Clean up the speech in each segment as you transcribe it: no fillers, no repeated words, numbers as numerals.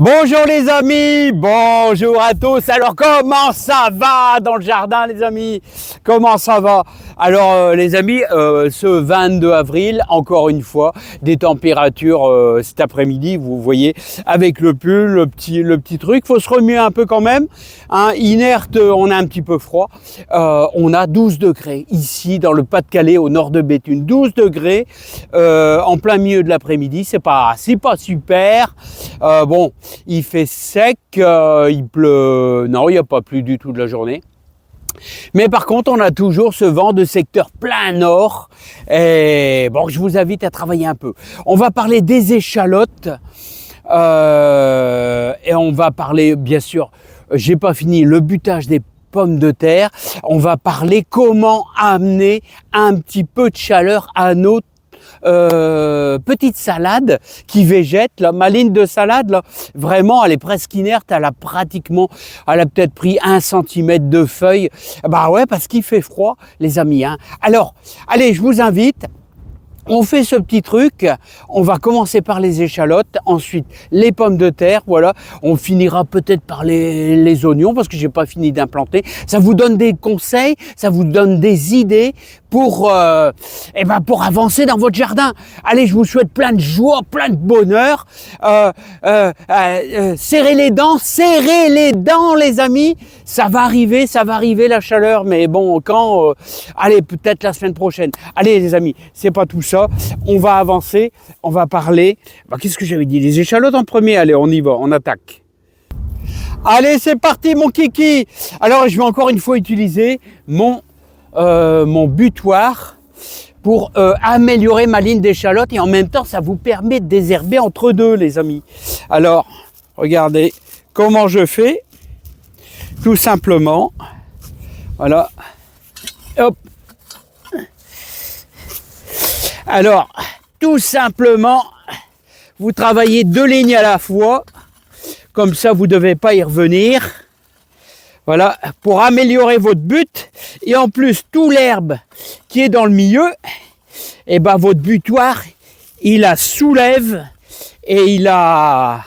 Bonjour les amis, bonjour à tous. Alors comment ça va dans le jardin les amis? Comment ça va? Alors les amis, ce 22 avril, encore une fois, des températures cet après-midi, vous voyez, avec le pull, le petit truc, faut se remuer un peu quand même. Hein, inerte, on a un petit peu froid. On a 12 degrés ici dans le Pas-de-Calais, au nord de Béthune. 12 degrés en plein milieu de l'après-midi, c'est pas super. Bon, il fait sec, il pleut, non, il n'y a pas plu du tout de la journée. Mais par contre, on a toujours ce vent de secteur plein nord. Et bon, je vous invite à travailler un peu. On va parler des échalotes. Et on va parler, bien sûr, j'ai pas fini, le butage des pommes de terre. On va parler comment amener un petit peu de chaleur à nos petite salade qui végète, là, ma ligne de salade, là, vraiment, elle est presque inerte, elle a peut-être pris 1 cm de feuilles. Bah ouais, parce qu'il fait froid, les amis. Hein. Alors, allez, je vous invite. On fait ce petit truc, on va commencer par les échalotes, ensuite les pommes de terre, voilà. On finira peut-être par les oignons parce que j'ai pas fini d'implanter. Ça vous donne des conseils, ça vous donne des idées pour avancer dans votre jardin. Allez, je vous souhaite plein de joie, plein de bonheur. Serrez les dents les amis. Ça va arriver la chaleur, mais bon, quand allez, peut-être la semaine prochaine. Allez les amis, c'est pas tout ça. On va avancer, on va parler. Qu'est-ce que j'avais dit? Les échalotes en premier, allez, on y va, on attaque. Allez, c'est parti mon kiki. Alors, je vais encore une fois utiliser mon butoir pour améliorer ma ligne d'échalote et en même temps, ça vous permet de désherber entre deux, les amis. Alors, regardez comment je fais. Tout simplement, voilà, hop. Alors, tout simplement, vous travaillez 2 lignes à la fois, comme ça vous ne devez pas y revenir. Voilà, pour améliorer votre but. Et en plus, tout l'herbe qui est dans le milieu, et ben votre butoir, il la soulève et il la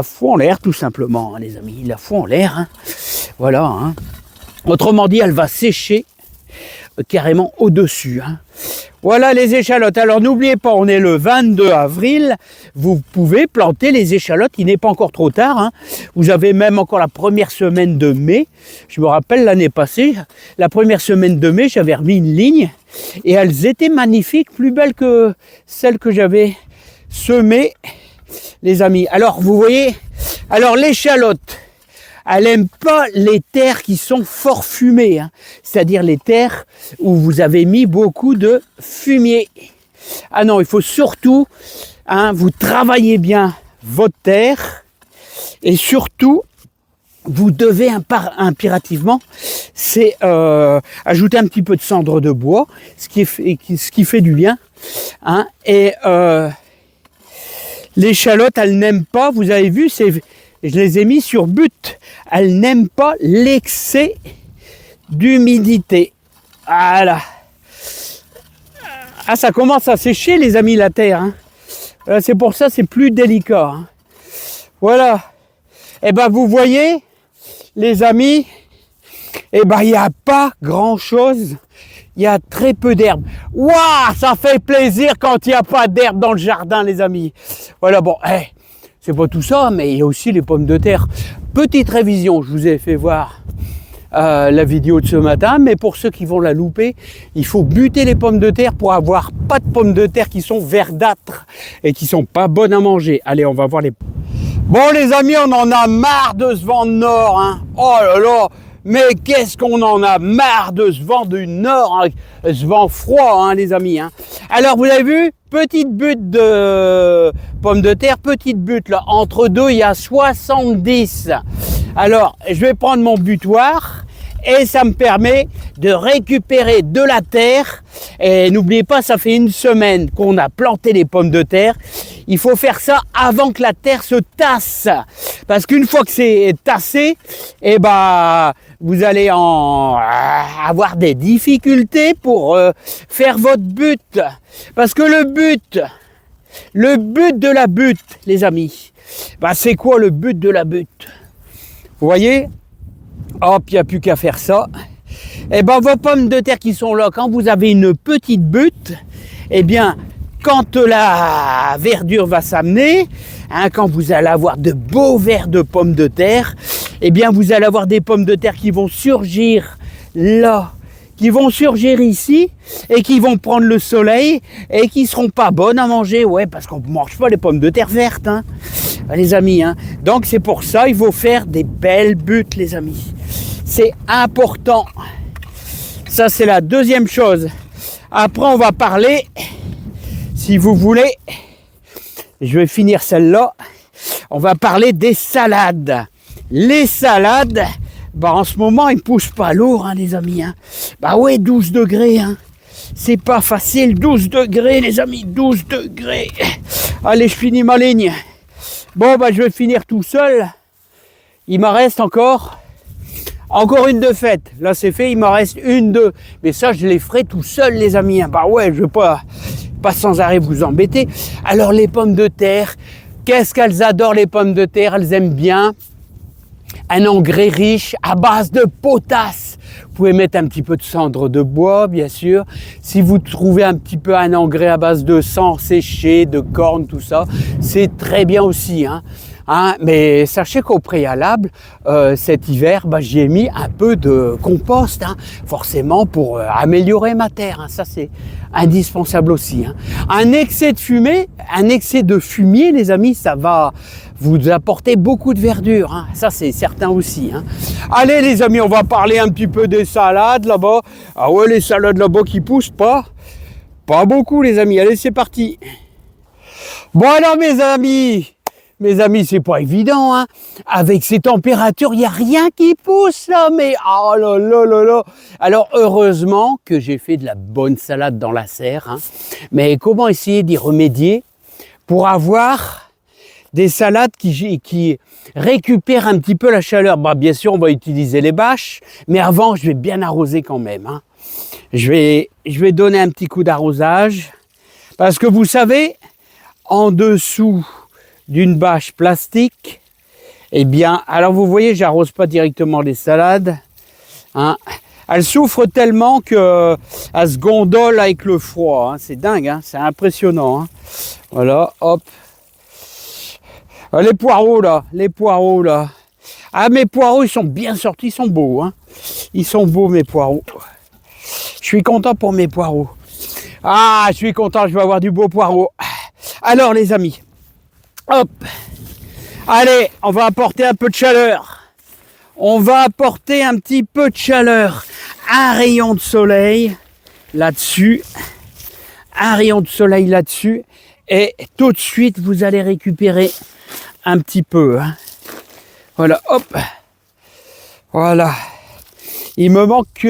fout en l'air tout simplement, hein, les amis. Il la fout en l'air. Hein. Voilà. Hein. Autrement dit, elle va sécher carrément au-dessus. Hein. Voilà les échalotes. Alors n'oubliez pas, on est le 22 avril. Vous pouvez planter les échalotes. Il n'est pas encore trop tard. Hein. Vous avez même encore la première semaine de mai. Je me rappelle l'année passée, la première semaine de mai, j'avais remis une ligne. Et elles étaient magnifiques, plus belles que celles que j'avais semées, les amis. Alors vous voyez, alors l'échalote, elle n'aime pas les terres qui sont fort fumées, hein. C'est-à-dire les terres où vous avez mis beaucoup de fumier. Ah non, il faut surtout, hein, vous travaillez bien votre terre et surtout, vous devez impérativement, c'est ajouter un petit peu de cendre de bois, ce qui fait du bien. Hein, et l'échalote, elle n'aime pas, vous avez vu, je les ai mis sur but. Elle n'aime pas l'excès d'humidité. Voilà. Ah, ça commence à sécher, les amis, la terre. Hein. C'est pour ça, c'est plus délicat. Hein. Voilà. Et ben, vous voyez, les amis, et ben, il n'y a pas grand-chose. Il y a très peu d'herbe. Waouh, ça fait plaisir quand il n'y a pas d'herbe dans le jardin, les amis. Voilà, bon, c'est pas tout ça, mais il y a aussi les pommes de terre. Petite révision, je vous ai fait voir la vidéo de ce matin, mais pour ceux qui vont la louper, il faut buter les pommes de terre pour avoir pas de pommes de terre qui sont verdâtres et qui sont pas bonnes à manger. Allez, on va voir les... Bon les amis, on en a marre de ce vent de nord. Hein. Oh là là, mais qu'est-ce qu'on en a marre de ce vent du nord, hein, ce vent froid, hein, les amis. Hein. Alors, vous avez vu, petite butte de pommes de terre, petite butte là, entre deux, il y a 70. Alors, je vais prendre mon butoir et ça me permet de récupérer de la terre. Et n'oubliez pas, ça fait 1 semaine qu'on a planté les pommes de terre. Il faut faire ça avant que la terre se tasse. Parce qu'une fois que c'est tassé, eh ben, vous allez avoir des difficultés pour faire votre but. Parce que le but, Le but de la butte, les amis, bah, c'est quoi le but de la butte? Vous voyez? Hop, il n'y a plus qu'à faire ça. Et ben vos pommes de terre qui sont là, quand vous avez une petite butte, eh bien, quand la verdure va s'amener, hein, quand vous allez avoir de beaux verres de pommes de terre, eh bien, vous allez avoir des pommes de terre qui vont surgir là, qui vont surgir ici, et qui vont prendre le soleil, et qui seront pas bonnes à manger, ouais, parce qu'on ne mange pas les pommes de terre vertes, hein, les amis, hein. Donc c'est pour ça, il faut faire des belles buttes, les amis. C'est important. Ça, c'est la deuxième chose. Après, on va parler, si vous voulez, je vais finir celle-là, on va parler des salades. Les salades, bah en ce moment, ils ne poussent pas lourd, hein, les amis. Hein. Bah ouais, 12 degrés, hein. C'est pas facile, 12 degrés, les amis, 12 degrés. Allez, je finis ma ligne. Bon, bah je vais finir tout seul. Il m'en reste encore une de faite. Là, c'est fait, il m'en reste une, deux. Mais ça, je les ferai tout seul, les amis. Hein. Bah ouais, je ne veux pas sans arrêt vous embêter. Alors, les pommes de terre, qu'est-ce qu'elles adorent, les pommes de terre? Elles aiment bien un engrais riche à base de potasse. Vous pouvez mettre un petit peu de cendre de bois, bien sûr. Si vous trouvez un petit peu un engrais à base de sang séché, de corne, tout ça, c'est très bien aussi, hein. Hein, mais sachez qu'au préalable, cet hiver, bah, j'y ai mis un peu de compost, hein, forcément pour améliorer ma terre. Hein, ça, c'est indispensable aussi. Hein. Un excès de fumier, les amis, ça va vous apporter beaucoup de verdure. Hein. Ça, c'est certain aussi. Hein. Allez, les amis, on va parler un petit peu des salades là-bas. Ah ouais, les salades là-bas qui poussent pas beaucoup, les amis. Allez, c'est parti. Bon alors, mes amis, c'est pas évident, hein. Avec ces températures, il n'y a rien qui pousse là, mais oh là là là là. Alors, heureusement que j'ai fait de la bonne salade dans la serre, hein. Mais comment essayer d'y remédier pour avoir des salades qui récupèrent un petit peu la chaleur? Bah, bien sûr, on va utiliser les bâches, mais avant, je vais bien arroser quand même, hein. Je vais donner un petit coup d'arrosage, parce que vous savez, en dessous d'une bâche plastique, eh bien, alors vous voyez, j'arrose pas directement les salades, hein. Elles souffrent tellement que elles se gondolent avec le froid, hein. C'est dingue, hein. C'est impressionnant, hein. Voilà, hop. Les poireaux là. Ah, mes poireaux, ils sont bien sortis, ils sont beaux, hein. Ils sont beaux, mes poireaux. Je suis content pour mes poireaux. Ah, je suis content, je vais avoir du beau poireau. Alors, les amis, hop, allez, on va apporter un peu de chaleur. On va apporter un petit peu de chaleur. Un rayon de soleil là-dessus. Un rayon de soleil là-dessus. Et tout de suite, vous allez récupérer un petit peu. Hein. Voilà, hop. Voilà. Il me manque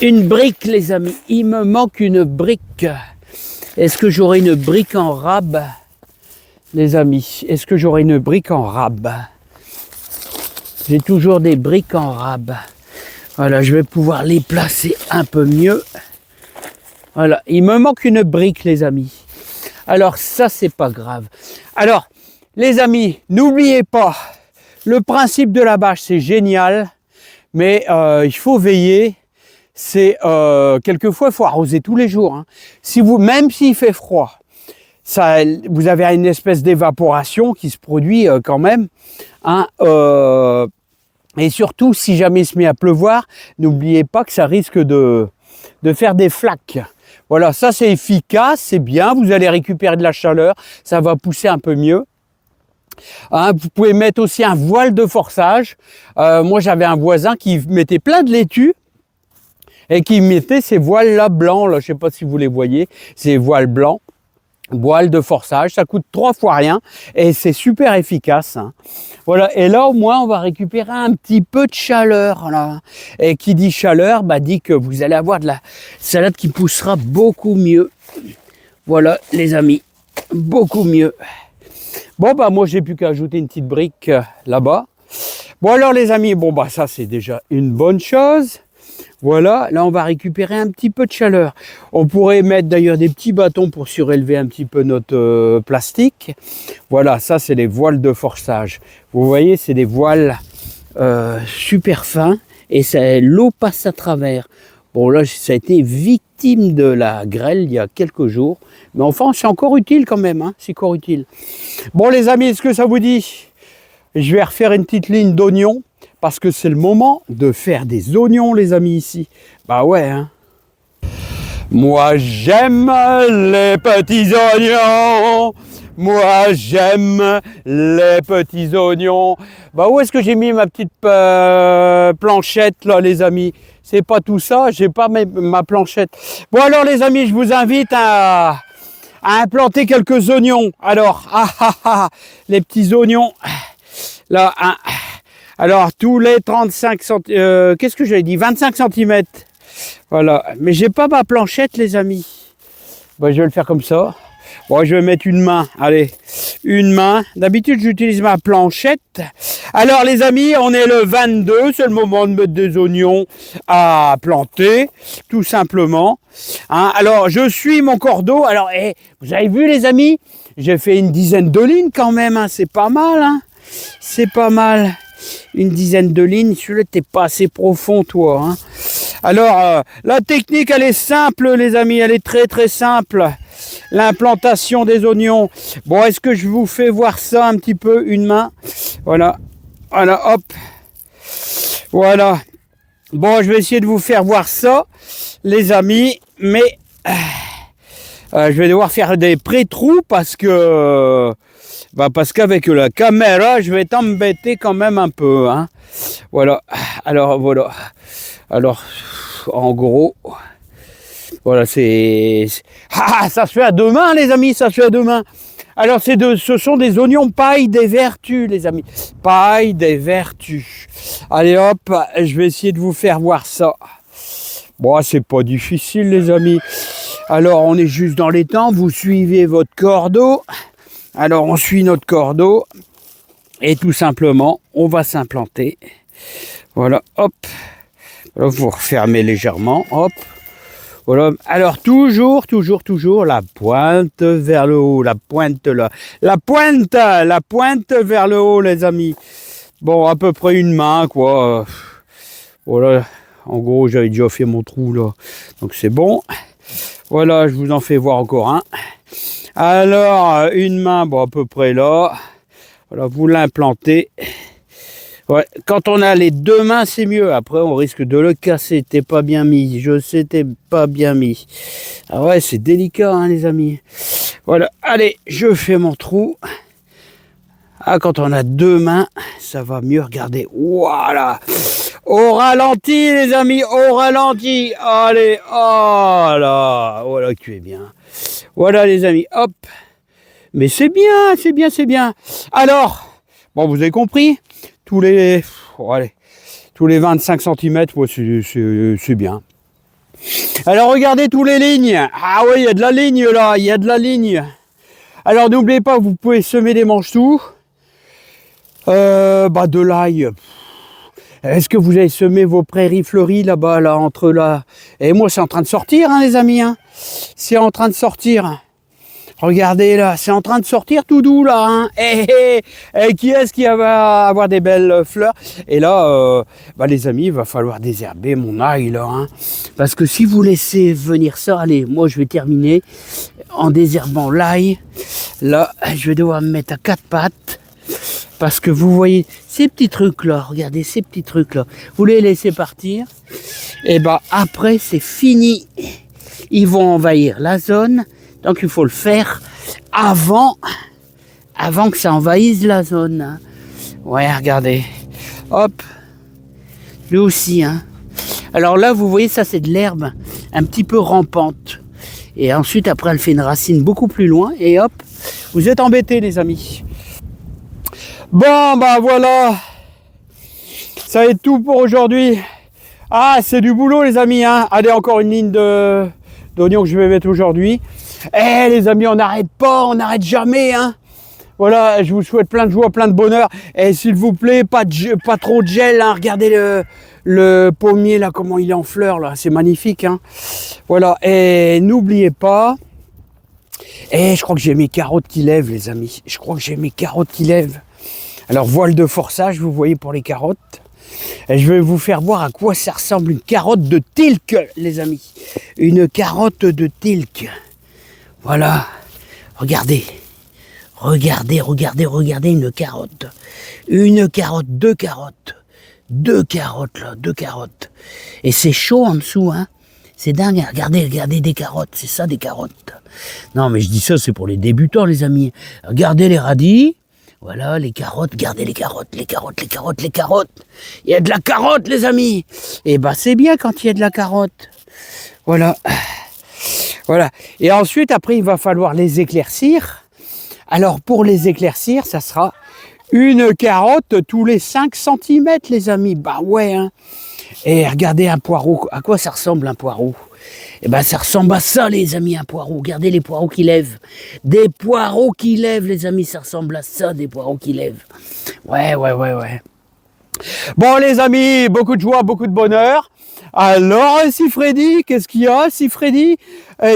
une brique, les amis. Il me manque une brique. Est-ce que j'aurai une brique en rab, les amis? Est-ce que j'aurai une brique en rab? J'ai toujours des briques en rab. Voilà, je vais pouvoir les placer un peu mieux. Voilà, il me manque une brique, les amis. Alors ça, c'est pas grave. Alors, les amis, n'oubliez pas, le principe de la bâche, c'est génial, mais il faut veiller. C'est quelquefois, il faut arroser tous les jours. Hein. Même s'il fait froid, vous avez une espèce d'évaporation qui se produit quand même. Hein, et surtout, si jamais il se met à pleuvoir, n'oubliez pas que ça risque de faire des flaques. Voilà, ça c'est efficace, c'est bien. Vous allez récupérer de la chaleur, ça va pousser un peu mieux. Hein, vous pouvez mettre aussi un voile de forçage. Moi, j'avais un voisin qui mettait plein de laitue et qui mettait ces voiles-là blancs. Là, je ne sais pas si vous les voyez, ces voiles blancs. Voile de forçage, ça coûte 3 fois rien et c'est super efficace. Hein. Voilà, et là au moins on va récupérer un petit peu de chaleur. Là. Et qui dit chaleur, bah, dit que vous allez avoir de la salade qui poussera beaucoup mieux. Voilà les amis, beaucoup mieux. Bon bah moi j'ai plus qu'à ajouter une petite brique là-bas. Bon alors les amis, bon bah ça c'est déjà une bonne chose. Voilà, là on va récupérer un petit peu de chaleur. On pourrait mettre d'ailleurs des petits bâtons pour surélever un petit peu notre plastique. Voilà, ça c'est les voiles de forçage. Vous voyez, c'est des voiles super fins et l'eau passe à travers. Bon là, ça a été victime de la grêle il y a quelques jours. Mais enfin, c'est encore utile quand même, hein, c'est encore utile. Bon les amis, est-ce que ça vous dit? Je vais refaire une petite ligne d'oignons. Parce que c'est le moment de faire des oignons, les amis, ici. Bah ouais, hein. Moi, j'aime les petits oignons. Moi, j'aime les petits oignons. Bah où est-ce que j'ai mis ma petite planchette, là, les amis? C'est pas tout ça, j'ai pas ma planchette. Bon, alors, les amis, je vous invite à implanter quelques oignons. Alors, les petits oignons. Là, alors, tous les 35 cm, qu'est-ce que j'avais dit? 25 cm. Voilà. Mais j'ai pas ma planchette, les amis. Bon, je vais le faire comme ça. Bon, je vais mettre une main. Allez, une main. D'habitude, j'utilise ma planchette. Alors, les amis, on est le 22. C'est le moment de mettre des oignons à planter, tout simplement. Hein, alors, je suis mon cordeau. Alors, vous avez vu, les amis? J'ai fait une dizaine de lignes quand même. Hein. C'est pas mal. Hein. C'est pas mal. Une dizaine de lignes, celui-là, t'es pas assez profond, toi. Hein. Alors, la technique, elle est simple, les amis, elle est très, très simple. L'implantation des oignons. Bon, est-ce que je vous fais voir ça un petit peu, une main? Voilà, voilà, hop. Voilà. Bon, je vais essayer de vous faire voir ça, les amis, mais je vais devoir faire des pré-trous parce que... parce qu'avec la caméra, je vais t'embêter quand même un peu. Hein. Voilà. Alors, voilà. Alors, en gros, voilà, c'est... ça se fait à deux mains, les amis, ça se fait à deux mains. Alors, ce sont des oignons paille des vertus, les amis. Paille des vertus. Allez, hop, je vais essayer de vous faire voir ça. Bon, c'est pas difficile, les amis. Alors, on est juste dans les temps. Vous suivez votre cordeau. Alors, on suit notre cordeau et tout simplement, on va s'implanter. Voilà, hop. Voilà, vous refermez légèrement, hop. Voilà. Alors, toujours, la pointe vers le haut, la pointe là. La pointe vers le haut, les amis. Bon, à peu près une main, quoi. Voilà, en gros, j'avais déjà fait mon trou, là. Donc, c'est bon. Voilà, je vous en fais voir encore un. Alors, une main, bon, à peu près là. Voilà, vous l'implantez. Ouais, quand on a les deux mains, c'est mieux. Après, on risque de le casser. T'es pas bien mis. Je sais, t'es pas bien mis. Ah ouais, c'est délicat, hein, les amis. Voilà, allez, je fais mon trou. Ah, quand on a deux mains, ça va mieux. Regardez. Voilà. Au ralenti, les amis, au ralenti. Allez, oh là. Voilà, tu es bien. Voilà les amis, hop. Mais c'est bien, c'est bien, c'est bien. Alors, bon, vous avez compris, tous les 25 cm, c'est bien. Alors, regardez tous les lignes. Ah oui, il y a de la ligne là, il y a de la ligne. Alors, n'oubliez pas, vous pouvez semer des manches-tout. De l'ail. Est-ce que vous avez semé vos prairies fleuries là-bas, là, entre là? Et moi, c'est en train de sortir, hein, les amis, hein. C'est en train de sortir. Regardez, là, c'est en train de sortir tout doux, là, hein. Et qui est-ce qui va avoir des belles fleurs? Et là, les amis, il va falloir désherber mon ail, là, hein. Parce que si vous laissez venir ça, allez, moi, je vais terminer en désherbant l'ail. Là, je vais devoir me mettre à quatre pattes. Parce que vous voyez ces petits trucs-là, regardez ces petits trucs-là. Vous les laissez partir, et après c'est fini. Ils vont envahir la zone, donc il faut le faire avant que ça envahisse la zone. Ouais, regardez. Hop. Lui aussi, hein. Alors là, vous voyez, ça c'est de l'herbe un petit peu rampante. Et ensuite, après, elle fait une racine beaucoup plus loin, et hop, vous êtes embêtés, les amis. Bon, voilà, ça va être tout pour aujourd'hui. Ah, c'est du boulot, les amis, hein. Allez, encore une ligne d'oignons que je vais mettre aujourd'hui. Les amis, on n'arrête pas, on n'arrête jamais, hein. Voilà, je vous souhaite plein de joie, plein de bonheur. Et s'il vous plaît, pas trop de gel. Hein. Regardez le pommier là, comment il est en fleurs là. C'est magnifique. Hein. Voilà. Et n'oubliez pas. Et je crois que j'ai mes carottes qui lèvent, les amis. Je crois que j'ai mes carottes qui lèvent. Alors, voile de forçage, vous voyez pour les carottes. Et je vais vous faire voir à quoi ça ressemble une carotte de Tilk, les amis. Une carotte de Tilk. Voilà. Regardez. Regardez une carotte. Une carotte, deux carottes. Deux carottes, là, deux carottes. Et c'est chaud en dessous, hein. C'est dingue. Regardez des carottes. C'est ça, des carottes. Non, mais je dis ça, c'est pour les débutants, les amis. Regardez les radis. Voilà, les carottes, regardez les carottes. Il y a de la carotte, les amis. Et ben, c'est bien quand il y a de la carotte. Voilà. Voilà. Et ensuite, après, il va falloir les éclaircir. Alors, pour les éclaircir, ça sera une carotte tous les 5 cm, les amis. Bah ouais, hein. Et regardez un poireau. À quoi ça ressemble, un poireau? Eh ben, ça ressemble à ça, les amis, un poireau. Regardez les poireaux qui lèvent. Des poireaux qui lèvent, les amis, ça ressemble à ça, des poireaux qui lèvent. Ouais. Bon, les amis, beaucoup de joie, beaucoup de bonheur. Alors, Sifredi, qu'est-ce qu'il y a, Sifredi?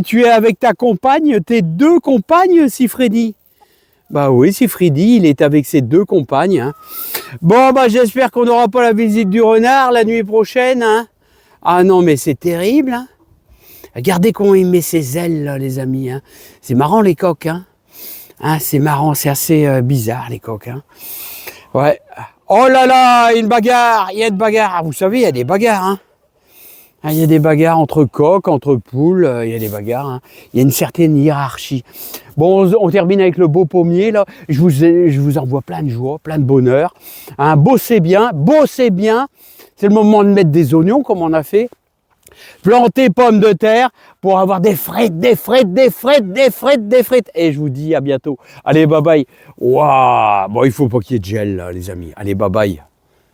Tu es avec ta compagne, tes 2 compagnes, Sifredi? Bah oui, Sifredi, il est avec ses 2 compagnes. Hein. Bon, bah j'espère qu'on n'aura pas la visite du renard la nuit prochaine. Hein. Ah non, mais c'est terrible. Hein. Regardez comment il met ses ailes, là, les amis. Hein. C'est marrant, les coqs. Hein. Hein, c'est marrant, c'est assez bizarre, les coqs. Hein. Ouais. Oh là là, une bagarre. Il y a une bagarre. Ah, vous savez, il y a des bagarres. Hein. Il y a des bagarres entre coqs, entre poules. Il y a des bagarres. Hein. Il y a une certaine hiérarchie. Bon, on termine avec le beau pommier, là. Je vous envoie plein de joie, plein de bonheur. Hein, bossez bien. C'est le moment de mettre des oignons, comme on a fait. Planter pommes de terre pour avoir des frites. Et je vous dis à bientôt. Allez, bye bye. Waouh. Bon, il faut pas qu'il y ait de gel, là, les amis. Allez, bye bye.